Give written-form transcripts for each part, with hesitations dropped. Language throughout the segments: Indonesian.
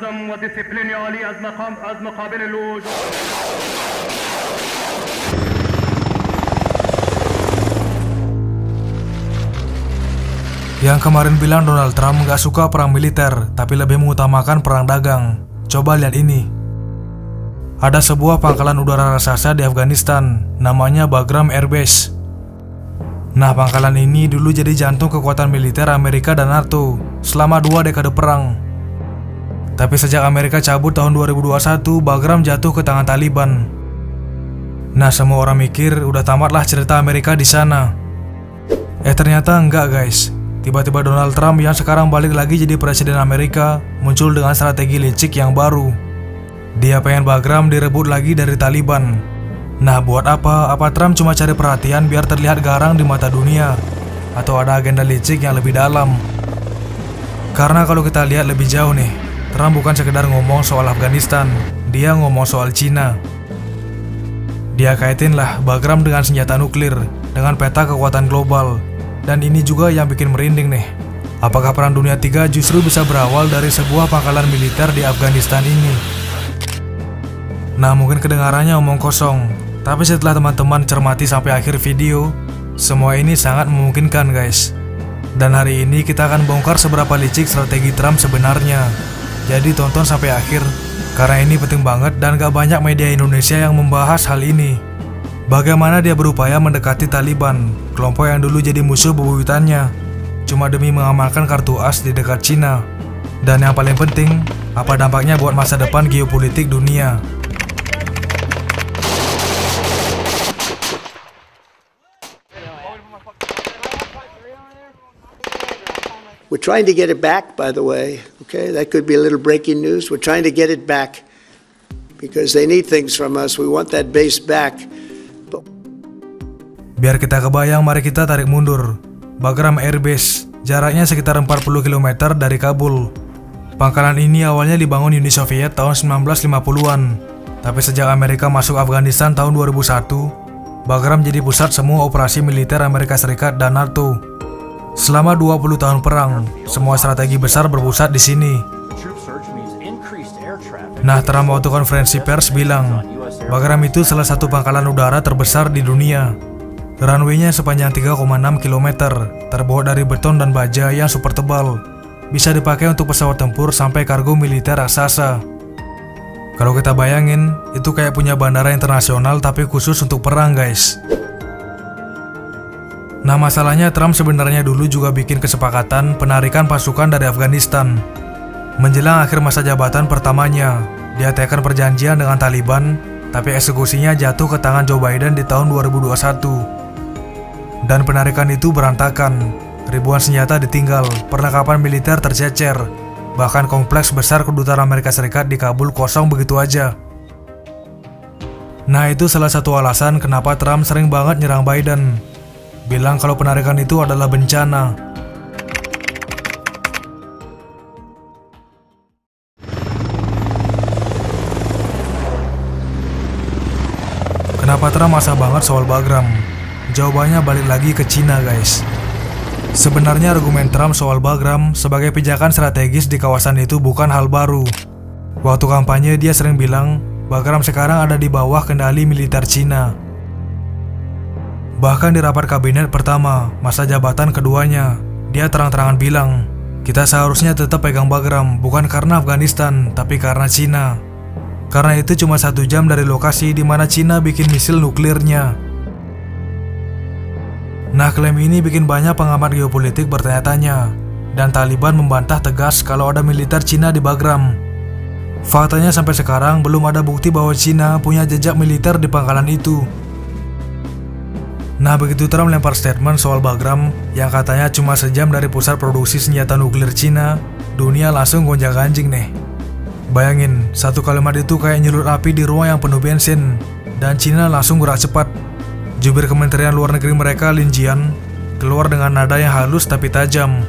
منظم وديسيبليني عالي از مقابل الوجود. Yang kemarin bilang Donald Trump gak suka perang militer, tapi lebih mengutamakan perang dagang. Coba lihat ini. Ada sebuah pangkalan udara raksasa di Afghanistan, namanya Bagram Air Base. Nah, pangkalan ini dulu jadi jantung kekuatan militer Amerika dan NATO selama 2 dekade perang. Tapi sejak Amerika cabut tahun 2021, Bagram jatuh ke tangan Taliban. Nah, semua orang mikir udah tamatlah cerita Amerika di sana. Ternyata enggak, guys. Tiba-tiba Donald Trump yang sekarang balik lagi jadi presiden Amerika muncul dengan strategi licik yang baru. Dia pengen Bagram direbut lagi dari Taliban. Nah, buat apa? Apa Trump cuma cari perhatian biar terlihat garang di mata dunia? Atau ada agenda licik yang lebih dalam? Karena kalau kita lihat lebih jauh nih, Trump bukan sekedar ngomong soal Afghanistan, dia ngomong soal Cina. Dia kaitin lah Bagram dengan senjata nuklir, dengan peta kekuatan global. Dan ini juga yang bikin merinding nih. Apakah Perang Dunia III justru bisa berawal dari sebuah pangkalan militer di Afghanistan ini? Nah, mungkin kedengarannya omong kosong, tapi setelah teman-teman cermati sampai akhir video, semua ini sangat memungkinkan, guys. Dan hari ini kita akan bongkar seberapa licik strategi Trump sebenarnya. Jadi tonton sampai akhir, karena ini penting banget dan gak banyak media Indonesia yang membahas hal ini. Bagaimana dia berupaya mendekati Taliban, kelompok yang dulu jadi musuh bebuyutannya, cuma demi mengamalkan kartu as di dekat Cina. Dan yang paling penting, apa dampaknya buat masa depan geopolitik dunia. We're trying to get it back, by the way. Okay, that could be a little breaking news. We're trying to get it back because they need things from us. We want that base back. Biar kita kebayang, mari kita tarik mundur. Bagram Air Base, jaraknya sekitar 40 km dari Kabul. Pangkalan ini awalnya dibangun Uni Soviet tahun 1950-an. Tapi sejak Amerika masuk Afghanistan tahun 2001, Bagram jadi pusat semua operasi militer Amerika Serikat dan NATO. Selama 20 tahun perang, semua strategi besar berpusat di sini. Nah, Trump waktu konferensi pers bilang, Bagram itu salah satu pangkalan udara terbesar di dunia. Runway-nya sepanjang 3,6 km, terbuat dari beton dan baja yang super tebal. Bisa dipakai untuk pesawat tempur sampai kargo militer raksasa. Kalau kita bayangin, itu kayak punya bandara internasional tapi khusus untuk perang, guys. Nah, masalahnya Trump sebenarnya dulu juga bikin kesepakatan penarikan pasukan dari Afghanistan. Menjelang akhir masa jabatan pertamanya, dia tekan perjanjian dengan Taliban, tapi eksekusinya jatuh ke tangan Joe Biden di tahun 2021. Dan penarikan itu berantakan, ribuan senjata ditinggal, perlengkapan militer tercecer, bahkan kompleks besar kedutaan Amerika Serikat di Kabul kosong begitu aja. Nah, itu salah satu alasan kenapa Trump sering banget nyerang Biden. Bilang kalau penarikan itu adalah bencana. Kenapa Trump masa banget soal Bagram? Jawabannya balik lagi ke Cina, guys. Sebenarnya argumen Trump soal Bagram sebagai pijakan strategis di kawasan itu bukan hal baru. Waktu kampanye dia sering bilang Bagram sekarang ada di bawah kendali militer Cina. Bahkan di rapat kabinet pertama, masa jabatan keduanya, dia terang-terangan bilang, kita seharusnya tetap pegang Bagram bukan karena Afghanistan, tapi karena Cina. Karena itu cuma 1 jam dari lokasi di mana Cina bikin misil nuklirnya. Nah, klaim ini bikin banyak pengamat geopolitik bertanya-tanya, dan Taliban membantah tegas kalau ada militer Cina di Bagram. Faktanya sampai sekarang belum ada bukti bahwa Cina punya jejak militer di pangkalan itu. Nah, begitu Trump lempar statement soal Bagram yang katanya cuma sejam dari pusat produksi senjata nuklir Cina, dunia langsung gonjang-ganjing nih. Bayangin, satu kalimat itu kayak nyulut api di ruang yang penuh bensin, dan Cina langsung gerak cepat. Jubir Kementerian Luar Negeri mereka, Lin Jian, keluar dengan nada yang halus tapi tajam.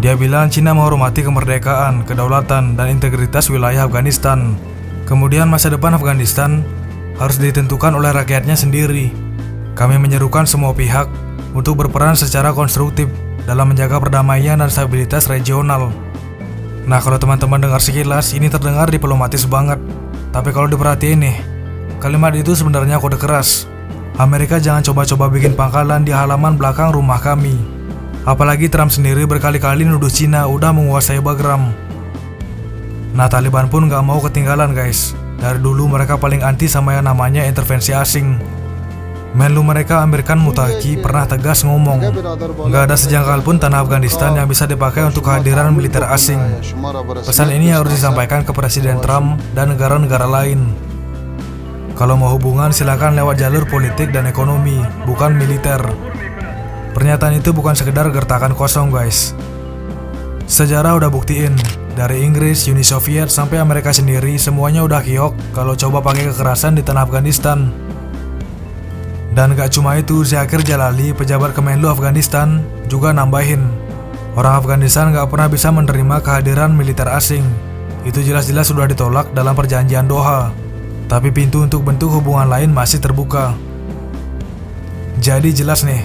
Dia bilang Cina menghormati kemerdekaan, kedaulatan, dan integritas wilayah Afghanistan. Kemudian masa depan Afghanistan harus ditentukan oleh rakyatnya sendiri. Kami menyerukan semua pihak untuk berperan secara konstruktif dalam menjaga perdamaian dan stabilitas regional. Nah, kalau teman-teman dengar sekilas, ini terdengar diplomatis banget. Tapi kalau diperhatiin nih, kalimat itu sebenarnya kode keras. Amerika jangan coba-coba bikin pangkalan di halaman belakang rumah kami. Apalagi Trump sendiri berkali-kali nuduh Cina udah menguasai Bagram. Nah, Taliban pun gak mau ketinggalan guys. Dari dulu mereka paling anti sama yang namanya intervensi asing. Menlu mereka Amir Khan Muttaqi pernah tegas ngomong, gak ada sejengkal pun tanah Afghanistan yang bisa dipakai untuk kehadiran militer asing. Pesan ini harus disampaikan ke Presiden Trump dan negara-negara lain. Kalau mau hubungan silakan lewat jalur politik dan ekonomi, bukan militer. Pernyataan itu bukan sekedar gertakan kosong guys. Sejarah udah buktiin, dari Inggris, Uni Soviet sampai Amerika sendiri semuanya udah kiok kalau coba pakai kekerasan di tanah Afghanistan. Dan gak cuma itu, Zakir Jalali, pejabat Kemenlu Afghanistan, juga nambahin, orang Afghanistan gak pernah bisa menerima kehadiran militer asing. Itu jelas-jelas sudah ditolak dalam perjanjian Doha. Tapi pintu untuk bentuk hubungan lain masih terbuka. Jadi jelas nih,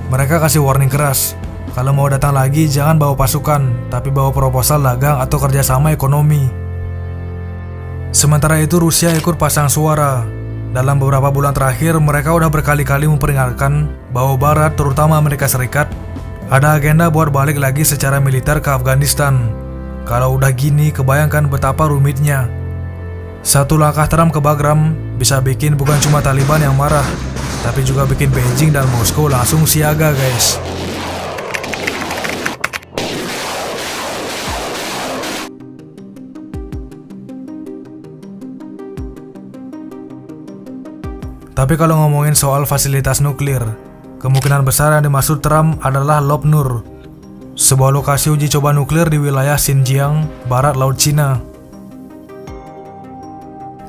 mereka kasih warning keras. Kalau mau datang lagi jangan bawa pasukan, tapi bawa proposal dagang atau kerjasama ekonomi. Sementara itu Rusia ikut pasang suara. Dalam beberapa bulan terakhir mereka udah berkali-kali memperingatkan bahwa Barat, terutama Amerika Serikat, ada agenda buat balik lagi secara militer ke Afghanistan. Kalau udah gini kebayangkan betapa rumitnya. Satu langkah Trump ke Bagram bisa bikin bukan cuma Taliban yang marah, tapi juga bikin Beijing dan Moskow langsung siaga guys. Tapi kalau ngomongin soal fasilitas nuklir, kemungkinan besar yang dimaksud Trump adalah Lob Nur, sebuah lokasi uji coba nuklir di wilayah Xinjiang, barat Laut Cina.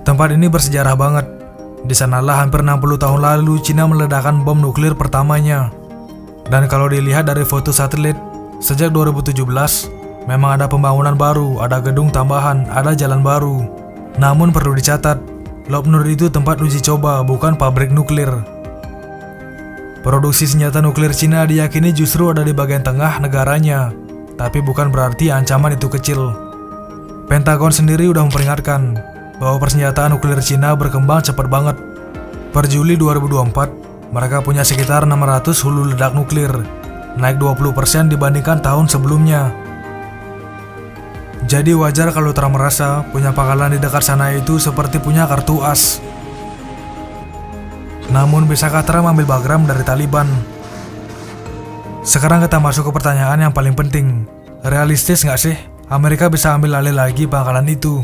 Tempat ini bersejarah banget. Di sanalah hampir 60 tahun lalu Cina meledakkan bom nuklir pertamanya. Dan kalau dilihat dari foto satelit, sejak 2017, memang ada pembangunan baru, ada gedung tambahan, ada jalan baru. Namun perlu dicatat, Lob Nur itu tempat uji coba, bukan pabrik nuklir. Produksi senjata nuklir Cina diyakini justru ada di bagian tengah negaranya, tapi bukan berarti ancaman itu kecil. Pentagon sendiri udah memperingatkan bahwa persenjataan nuklir Cina berkembang cepat banget. Per Juli 2024, mereka punya sekitar 600 hulu ledak nuklir, naik 20% dibandingkan tahun sebelumnya. Jadi wajar kalau Trump merasa punya pangkalan di dekat sana itu seperti punya kartu as. Namun bisakah Trump ambil Bagram dari Taliban? Sekarang kita masuk ke pertanyaan yang paling penting. Realistis nggak sih Amerika bisa ambil alih lagi pangkalan itu?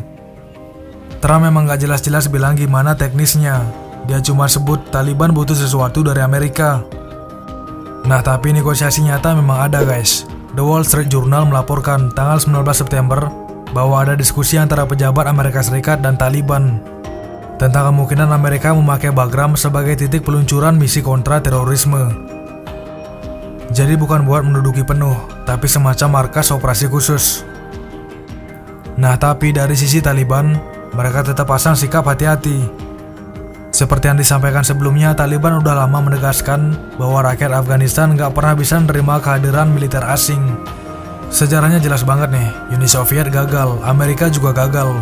Trump memang nggak jelas-jelas bilang gimana teknisnya. Dia cuma sebut Taliban butuh sesuatu dari Amerika. Nah tapi negosiasi nyata memang ada guys. The Wall Street Journal melaporkan tanggal 19 September bahwa ada diskusi antara pejabat Amerika Serikat dan Taliban tentang kemungkinan Amerika memakai Bagram sebagai titik peluncuran misi kontra terorisme. Jadi bukan buat menduduki penuh, tapi semacam markas operasi khusus. Nah tapi dari sisi Taliban, mereka tetap pasang sikap hati-hati. Seperti yang disampaikan sebelumnya, Taliban udah lama menegaskan bahwa rakyat Afghanistan gak pernah bisa menerima kehadiran militer asing. Sejarahnya jelas banget nih, Uni Soviet gagal, Amerika juga gagal.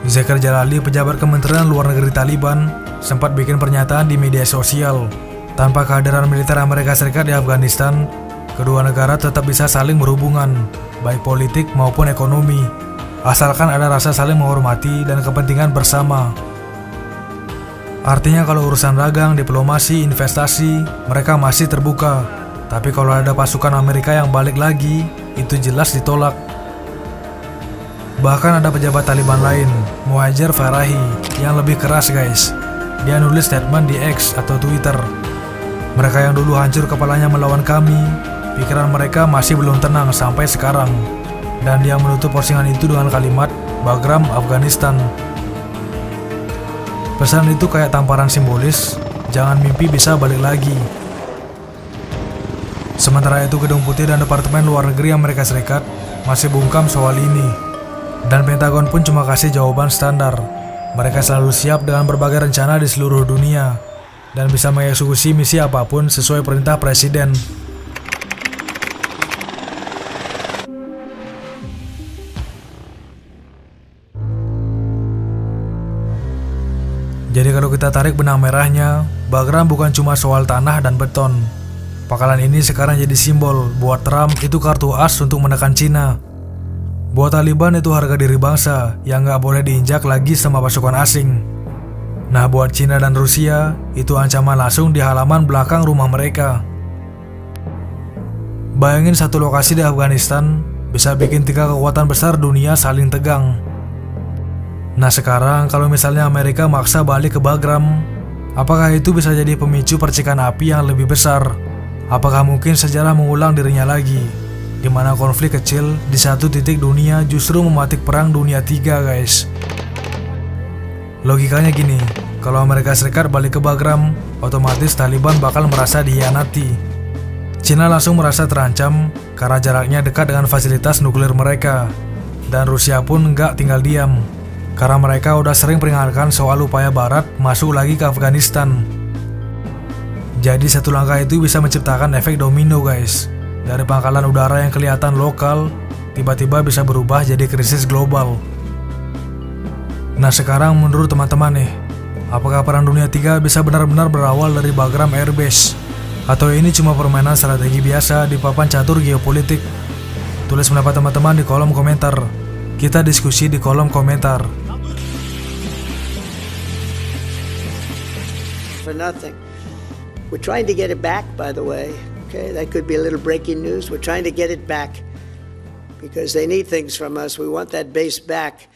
Zakir Jalali, pejabat Kementerian Luar Negeri Taliban, sempat bikin pernyataan di media sosial. Tanpa kehadiran militer Amerika Serikat di Afghanistan, kedua negara tetap bisa saling berhubungan, baik politik maupun ekonomi, asalkan ada rasa saling menghormati dan kepentingan bersama. Artinya kalau urusan dagang, diplomasi, investasi, mereka masih terbuka. Tapi kalau ada pasukan Amerika yang balik lagi, itu jelas ditolak. Bahkan ada pejabat Taliban lain, Muhajir Farahi, yang lebih keras guys. Dia nulis statement di X atau Twitter. Mereka yang dulu hancur kepalanya melawan kami, pikiran mereka masih belum tenang sampai sekarang. Dan dia menutup postingan itu dengan kalimat, Bagram Afghanistan. Pesan itu kayak tamparan simbolis, jangan mimpi bisa balik lagi. Sementara itu Gedung Putih dan Departemen Luar Negeri Amerika Serikat masih bungkam soal ini. Dan Pentagon pun cuma kasih jawaban standar. Mereka selalu siap dengan berbagai rencana di seluruh dunia dan bisa mengeksekusi misi apapun sesuai perintah Presiden. Jadi kalau kita tarik benang merahnya, Bagram bukan cuma soal tanah dan beton. Pangkalan ini sekarang jadi simbol buat Trump itu kartu as untuk menekan Cina. Buat Taliban itu harga diri bangsa yang nggak boleh diinjak lagi sama pasukan asing. Nah buat Cina dan Rusia, itu ancaman langsung di halaman belakang rumah mereka. Bayangin satu lokasi di Afghanistan bisa bikin 3 kekuatan besar dunia saling tegang. Nah sekarang kalau misalnya Amerika maksa balik ke Bagram, apakah itu bisa jadi pemicu percikan api yang lebih besar? Apakah mungkin sejarah mengulang dirinya lagi, di mana konflik kecil di satu titik dunia justru mematik perang dunia 3 guys? Logikanya gini, kalau Amerika Serikat balik ke Bagram, otomatis Taliban bakal merasa dihianati. Cina langsung merasa terancam karena jaraknya dekat dengan fasilitas nuklir mereka. Dan Rusia pun nggak tinggal diam, karena mereka udah sering peringatkan soal upaya Barat masuk lagi ke Afghanistan. Jadi satu langkah itu bisa menciptakan efek domino guys. Dari pangkalan udara yang kelihatan lokal, tiba-tiba bisa berubah jadi krisis global. Nah sekarang menurut teman-teman nih, apakah Perang Dunia 3 bisa benar-benar berawal dari Bagram Air Base? Atau ini cuma permainan strategi biasa di papan catur geopolitik? Tulis pendapat teman-teman di kolom komentar. Kita diskusi di kolom komentar. For nothing. We're trying to get it back, by the way. Okay, that could be a little breaking news. We're trying to get it back because they need things from us. We want that base back.